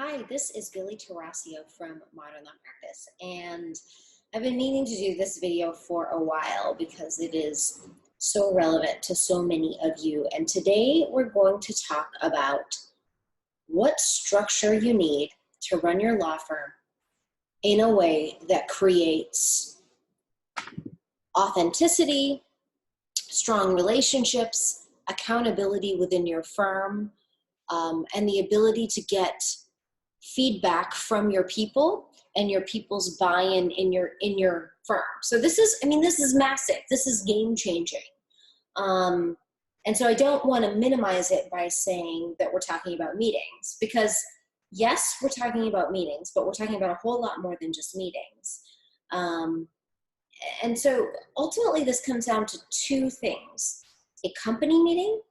Hi, this is Billy Tarasio from Modern Law Practice, and I've been meaning to do this video for a while because it is so relevant to so many of you. And today we're going to talk about what structure you need to run your law firm in a way that creates authenticity, strong relationships, accountability within your firm, and the ability to get feedback from your people and your people's buy-in in your firm. So this is massive. This is game changing. And so I don't want to minimize it by saying that we're talking about meetings, because yes, we're talking about meetings, but we're talking about a whole lot more than just meetings. And so ultimately this comes down to two things: a company meeting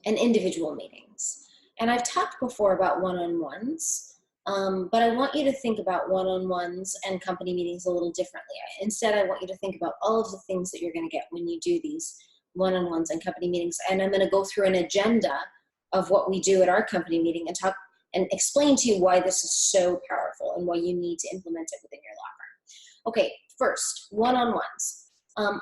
and individual meetings. And I've talked before about one-on-ones, but I want you to think about one-on-ones and company meetings a little differently. Instead, I want you to think about all of the things that you're going to get when you do these one-on-ones and company meetings. And I'm going to go through an agenda of what we do at our company meeting and talk and explain to you why this is so powerful and why you need to implement it within your law firm. Okay, first, one-on-ones.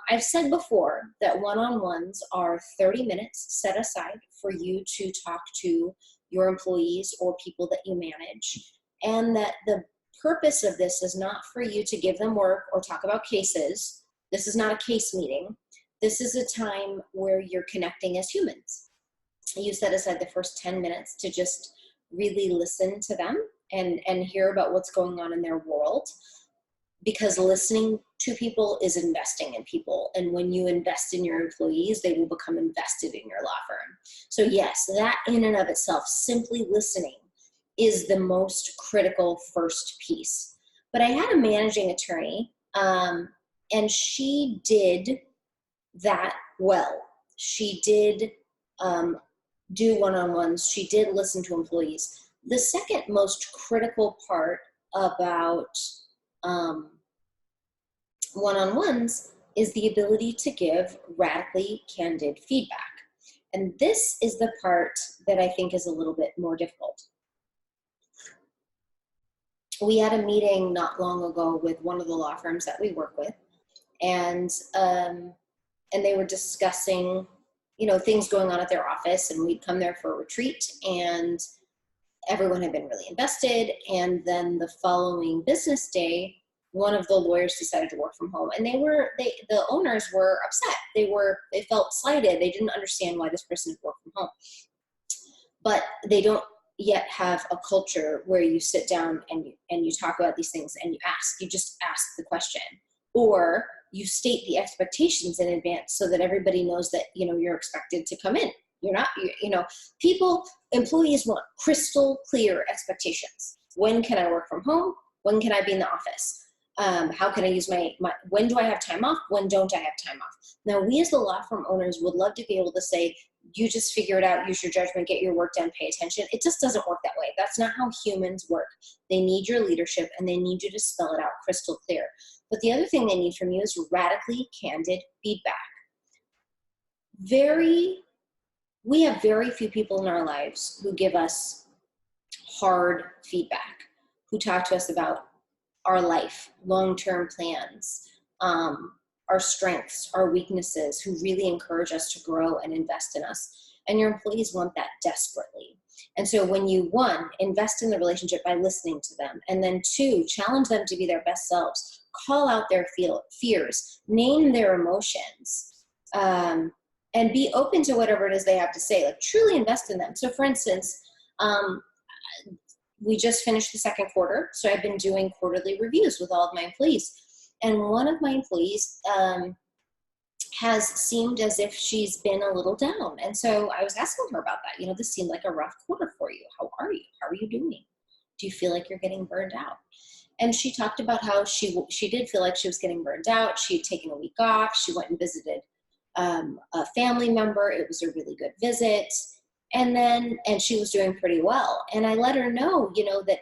I've said before that one-on-ones are 30 minutes set aside for you to talk to your employees or people that you manage, and that the purpose of this is not for you to give them work or talk about cases. This is not a case meeting. This is a time where you're connecting as humans. You set aside the first 10 minutes to just really listen to them and hear about what's going on in their world, because listening to people is investing in people. And when you invest in your employees, they will become invested in your law firm. So yes, that in and of itself, simply listening, is the most critical first piece. But I had a managing attorney, and she did that well. She did do one-on-ones. She did listen to employees. The second most critical part about one-on-ones is the ability to give radically candid feedback. And this is the part that I think is a little bit more difficult. We had a meeting not long ago with one of the law firms that we work with, and they were discussing, things going on at their office, and we'd come there for a retreat, and everyone had been really invested. And then the following business day, one of the lawyers decided to work from home, and the owners were upset. They felt slighted. They didn't understand why this person had worked from home. But they don't yet have a culture where you sit down and you talk about these things and you just ask the question, or you state the expectations in advance so that everybody knows that, you're expected to come in. Employees want crystal clear expectations. When can I work from home? When can I be in the office? How can I use when do I have time off? When don't I have time off? Now, we as the law firm owners would love to be able to say, you just figure it out, use your judgment, get your work done, pay attention. It just doesn't work that way. That's not how humans work. They need your leadership, and they need you to spell it out crystal clear. But the other thing they need from you is radically candid feedback. We have very few people in our lives who give us hard feedback, who talk to us about our life, long-term plans, our strengths, our weaknesses, who really encourage us to grow and invest in us. And your employees want that desperately. And so when you, one, invest in the relationship by listening to them, and then two, challenge them to be their best selves, call out their fears, name their emotions, and be open to whatever it is they have to say, like truly invest in them. So for instance, we just finished the second quarter, so I've been doing quarterly reviews with all of my employees. And one of my employees has seemed as if she's been a little down. And so I was asking her about that. This seemed like a rough quarter for you. How are you? How are you doing? Do you feel like you're getting burned out? And she talked about how she did feel like she was getting burned out. She had taken a week off. She went and visited a family member. It was a really good visit. And she was doing pretty well. And I let her know, that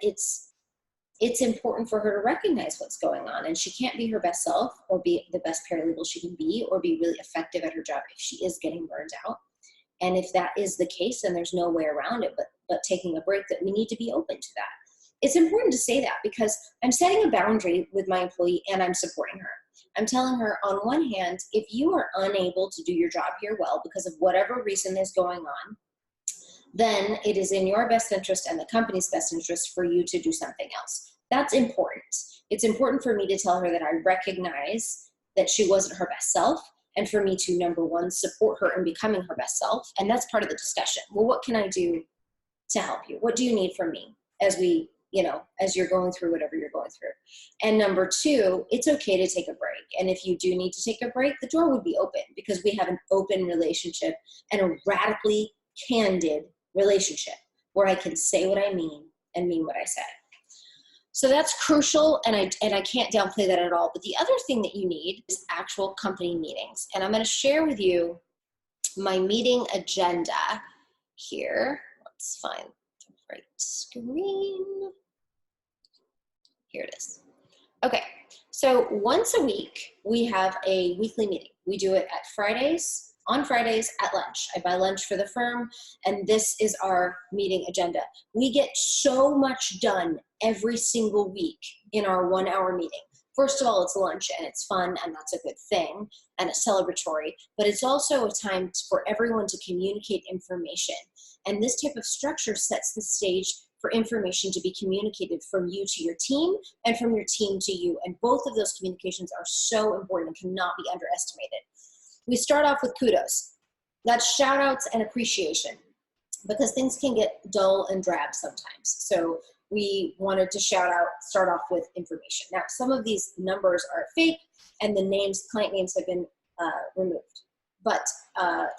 it's important for her to recognize what's going on. And she can't be her best self or be the best paralegal she can be or be really effective at her job if she is getting burned out. And if that is the case, then there's no way around it. But but taking a break, that we need to be open to that. It's important to say that because I'm setting a boundary with my employee and I'm supporting her. I'm telling her, on one hand, if you are unable to do your job here well because of whatever reason is going on, then it is in your best interest and the company's best interest for you to do something else. That's important. It's important for me to tell her that I recognize that she wasn't her best self, and for me to, number one, support her in becoming her best self. And that's part of the discussion. Well, what can I do to help you? What do you need from me as we, as you're going through whatever you're going through? And number two, it's okay to take a break. And if you do need to take a break, the door would be open, because we have an open relationship and a radically candid relationship where I can say what I mean and mean what I say. So that's crucial, and I can't downplay that at all. But the other thing that you need is actual company meetings. And I'm going to share with you my meeting agenda here. Let's find the right screen. Here it is. Okay, so once a week, we have a weekly meeting. We do it on Fridays at lunch. I buy lunch for the firm, and this is our meeting agenda. We get so much done every single week in our 1 hour meeting. First of all, it's lunch and it's fun, and that's a good thing and a celebratory, but it's also a time for everyone to communicate information. And this type of structure sets the stage for information to be communicated from you to your team and from your team to you. And both of those communications are so important and cannot be underestimated. We start off with kudos. That's shout outs and appreciation, because things can get dull and drab sometimes. So we wanted to start off with information. Now, some of these numbers are fake and the client names have been removed. But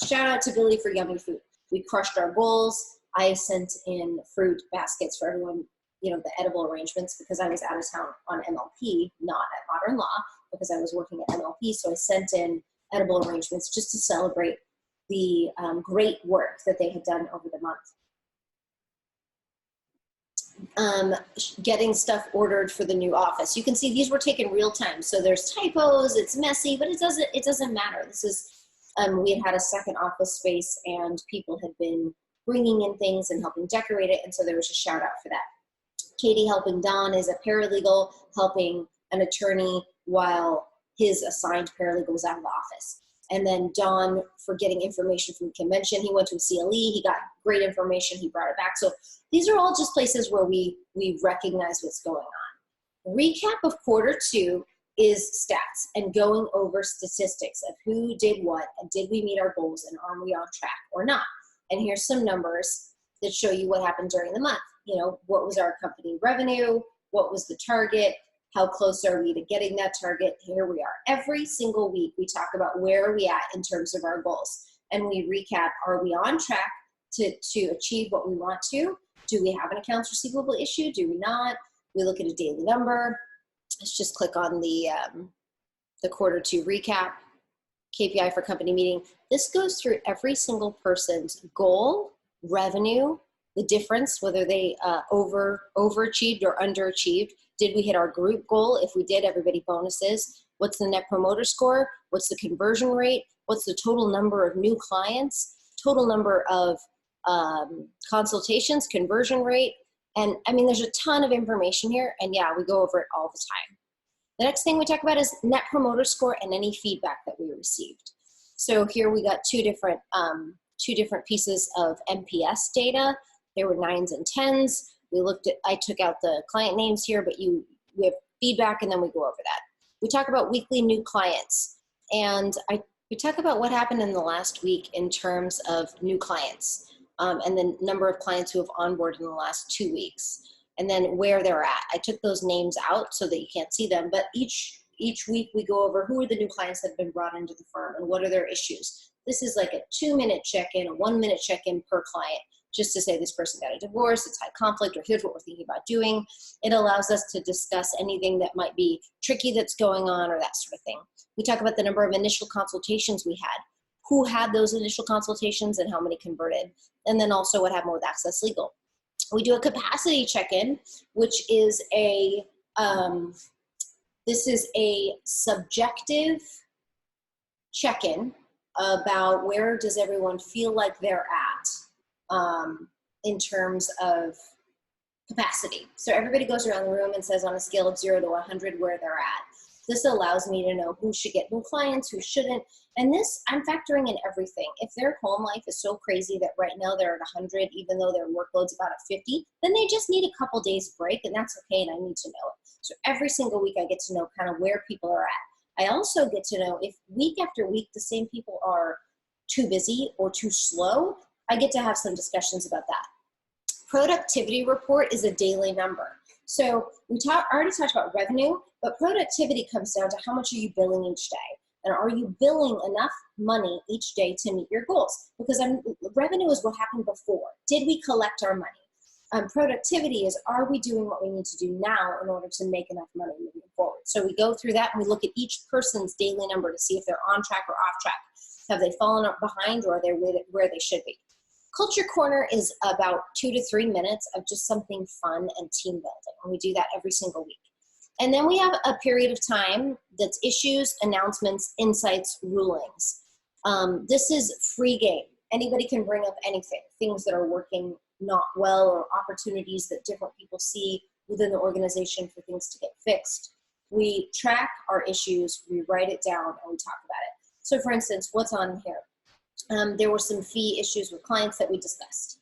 shout out to Billy for yummy food. We crushed our goals. I sent in fruit baskets for everyone, the edible arrangements, because I was out of town on MLP, not at Modern Law, because I was working at MLP. So I sent in edible arrangements just to celebrate the great work that they had done over the month. Getting stuff ordered for the new office. You can see these were taken real time. So there's typos, it's messy, but it doesn't matter. This is, we had a second office space and people had been bringing in things and helping decorate it. And so there was a shout out for that. Katie helping Don is a paralegal, helping an attorney while his assigned paralegal was out of the office. And then Don for getting information from the convention. He went to a CLE, he got great information, he brought it back. So these are all just places where we recognize what's going on. Recap of Q2 is stats and going over statistics of who did what and did we meet our goals and are we on track or not. And here's some numbers that show you what happened during the month. What was our company revenue? What was the target? How close are we to getting that target? Here we are. Every single week, we talk about where are we at in terms of our goals. And we recap, are we on track to achieve what we want to? Do we have an accounts receivable issue? Do we not? We look at a daily number. Let's just click on the Q2 recap. KPI for company meeting. This goes through every single person's goal, revenue, the difference, whether they overachieved or underachieved. Did we hit our group goal? If we did, everybody bonuses. What's the net promoter score? What's the conversion rate? What's the total number of new clients? Total number of consultations, conversion rate. And I mean, there's a ton of information here. And yeah, we go over it all the time. The next thing we talk about is net promoter score and any feedback that we received. So here we got two different pieces of NPS data. There were 9s and 10s. I took out the client names here, but we have feedback and then we go over that. We talk about weekly new clients, and we talk about what happened in the last week in terms of new clients and the number of clients who have onboarded in the last 2 weeks, and then where they're at. I took those names out so that you can't see them, but each week we go over who are the new clients that have been brought into the firm and what are their issues. This is like a 2-minute check-in, a 1-minute check-in per client, just to say this person got a divorce, it's high conflict, or here's what we're thinking about doing. It allows us to discuss anything that might be tricky that's going on or that sort of thing. We talk about the number of initial consultations we had, who had those initial consultations and how many converted, and then also what happened with Access Legal. We do a capacity check-in, which is this is a subjective check-in about where does everyone feel like they're at. in terms of capacity. So everybody goes around the room and says on a scale of 0 to 100 where they're at. This allows me to know who should get new clients, who shouldn't. And this, I'm factoring in everything. If their home life is so crazy that right now they're at 100, even though their workload's about at 50, then they just need a couple days break, and that's okay, and I need to know it. So every single week I get to know kind of where people are at. I also get to know if week after week the same people are too busy or too slow, I get to have some discussions about that. Productivity report is a daily number. So we already talked about revenue, but productivity comes down to how much are you billing each day? And are you billing enough money each day to meet your goals? Because revenue is what happened before. Did we collect our money? Productivity is, are we doing what we need to do now in order to make enough money moving forward? So we go through that and we look at each person's daily number to see if they're on track or off track. Have they fallen behind, or are they where they should be? Culture Corner is about 2 to 3 minutes of just something fun and team building. And we do that every single week. And then we have a period of time that's issues, announcements, insights, rulings. This is free game. Anybody can bring up anything, things that are working not well or opportunities that different people see within the organization for things to get fixed. We track our issues, we write it down, and we talk about it. So for instance, what's on here? There were some fee issues with clients that we discussed.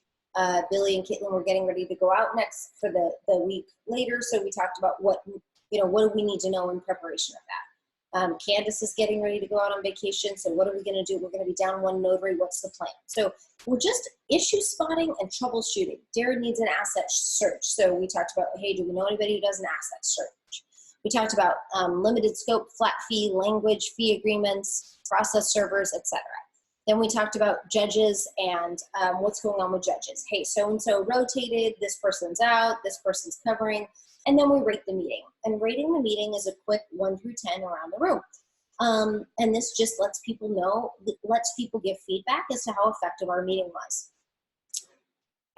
Billy and Caitlin were getting ready to go out next for the week later, so we talked about what do we need to know in preparation of that. Candace is getting ready to go out on vacation, so what are we going to do? We're going to be down one notary. What's the plan? So we're just issue spotting and troubleshooting. Darren needs an asset search, so we talked about, hey, do we know anybody who does an asset search? We talked about limited scope, flat fee, language, fee agreements, process servers, etc. Then we talked about judges and what's going on with judges. Hey, so-and-so rotated, this person's out, this person's covering, and then we rate the meeting. And rating the meeting is a quick 1 through 10 around the room. And this just lets people know, lets people give feedback as to how effective our meeting was.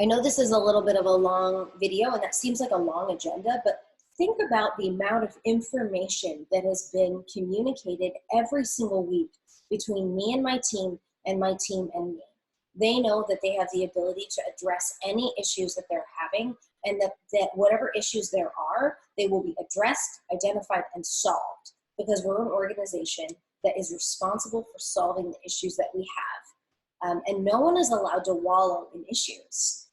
I know this is a little bit of a long video, and that seems like a long agenda, but think about the amount of information that has been communicated every single week between me and my team and my team and me. They know that they have the ability to address any issues that they're having, and that whatever issues there are, they will be addressed, identified, and solved, because we're an organization that is responsible for solving the issues that we have. And no one is allowed to wallow in issues.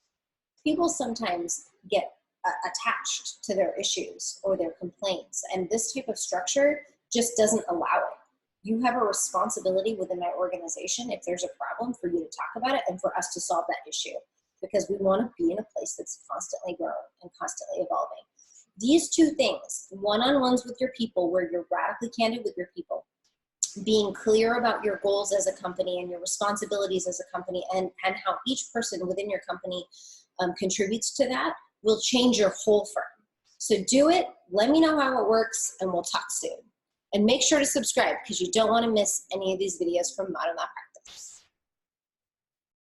People sometimes get attached to their issues or their complaints, and this type of structure just doesn't allow it. You have a responsibility within my organization, if there's a problem, for you to talk about it and for us to solve that issue, because we want to be in a place that's constantly growing and constantly evolving. These two things, one-on-ones with your people, where you're radically candid with your people, being clear about your goals as a company and your responsibilities as a company, and how each person within your company contributes to that, will change your whole firm. So do it, let me know how it works, and we'll talk soon. And make sure to subscribe, because you don't want to miss any of these videos from Modern Law Practice.